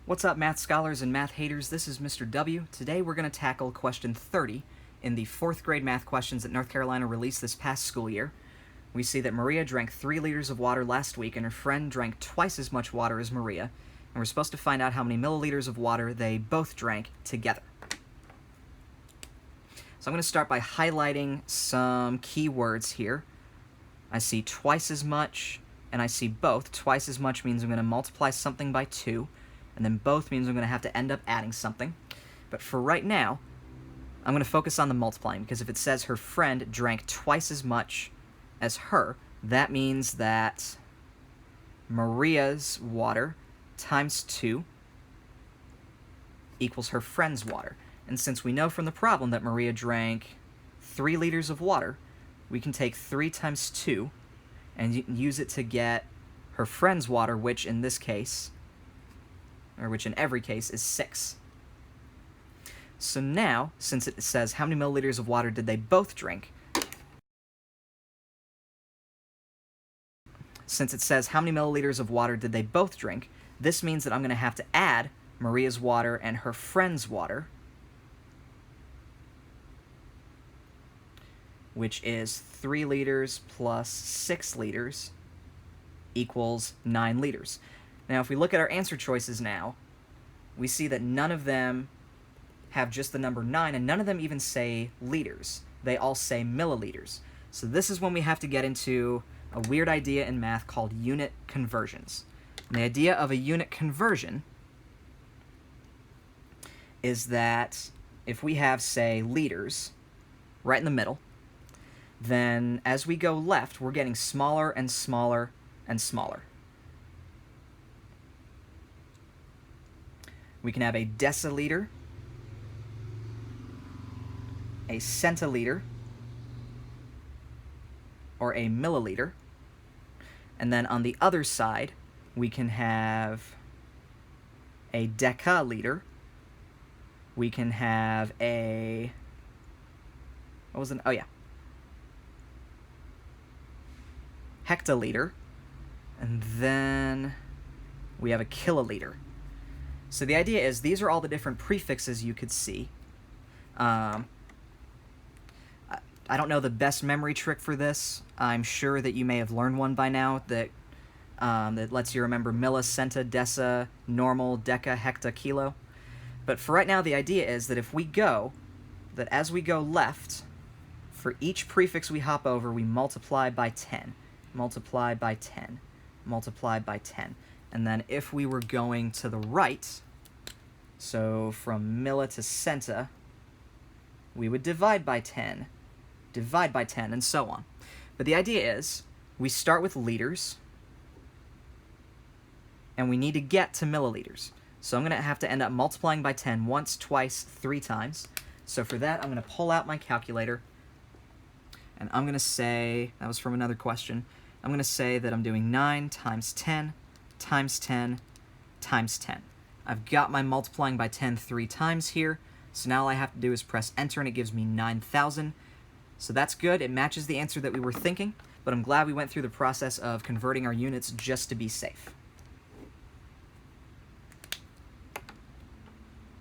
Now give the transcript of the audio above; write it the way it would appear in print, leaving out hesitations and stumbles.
What's up, math scholars and math haters? This is Mr. W. Today we're going to tackle question 30 in the 4th grade math questions that North Carolina released this past school year. We see that Maria drank 3 liters of water last week and her friend drank twice as much water as Maria, and we're supposed to find out how many milliliters of water they both drank together. So I'm going to start by highlighting some key words here. I see twice as much, and I see both. Twice as much means I'm going to multiply something by 2, and then both means I'm going to have to end up adding something. But for right now, I'm going to focus on the multiplying, because if it says her friend drank twice as much as her, that means that Maria's water times 2 equals her friend's water. And since we know from the problem that Maria drank 3 liters of water, we can take 3 times 2 and use it to get her friend's water, which in this case, or which in every case, is 6. So now, since it says how many milliliters of water did they both drink, this means that I'm going to have to add Maria's water and her friend's water, which is 3 liters plus 6 liters equals 9 liters. Now, if we look at our answer choices now, we see that none of them have just the number 9, and none of them even say liters. They all say milliliters. So this is when we have to get into a weird idea in math called unit conversions. And the idea of a unit conversion is that if we have, say, liters right in the middle, then as we go left, we're getting smaller and smaller and smaller. We can have a deciliter, a centiliter, or a milliliter. And then on the other side, we can have a decaliter. We can have a... what was it? Oh, yeah. Hectoliter. And then we have a kiloliter. So the idea is these are all the different prefixes you could see. I don't know the best memory trick for this. I'm sure that you may have learned one by now that lets you remember milli, centa, deci, normal, deca, hecta, kilo. But for right now, the idea is that as we go left, for each prefix we hop over, we multiply by 10, multiply by 10, multiply by 10. And then if we were going to the right, so from milli to centa, we would divide by 10, and so on. But the idea is, we start with liters, and we need to get to milliliters. So I'm going to have to end up multiplying by 10 once, twice, 3 times. So for that, I'm going to pull out my calculator, and I'm going to say, that was from another question, I'm going to say that I'm doing 9 times 10 times 10 times 10. I've got my multiplying by 10 3 times here, so now all I have to do is press enter and it gives me 9,000. So that's good, it matches the answer that we were thinking, but I'm glad we went through the process of converting our units just to be safe.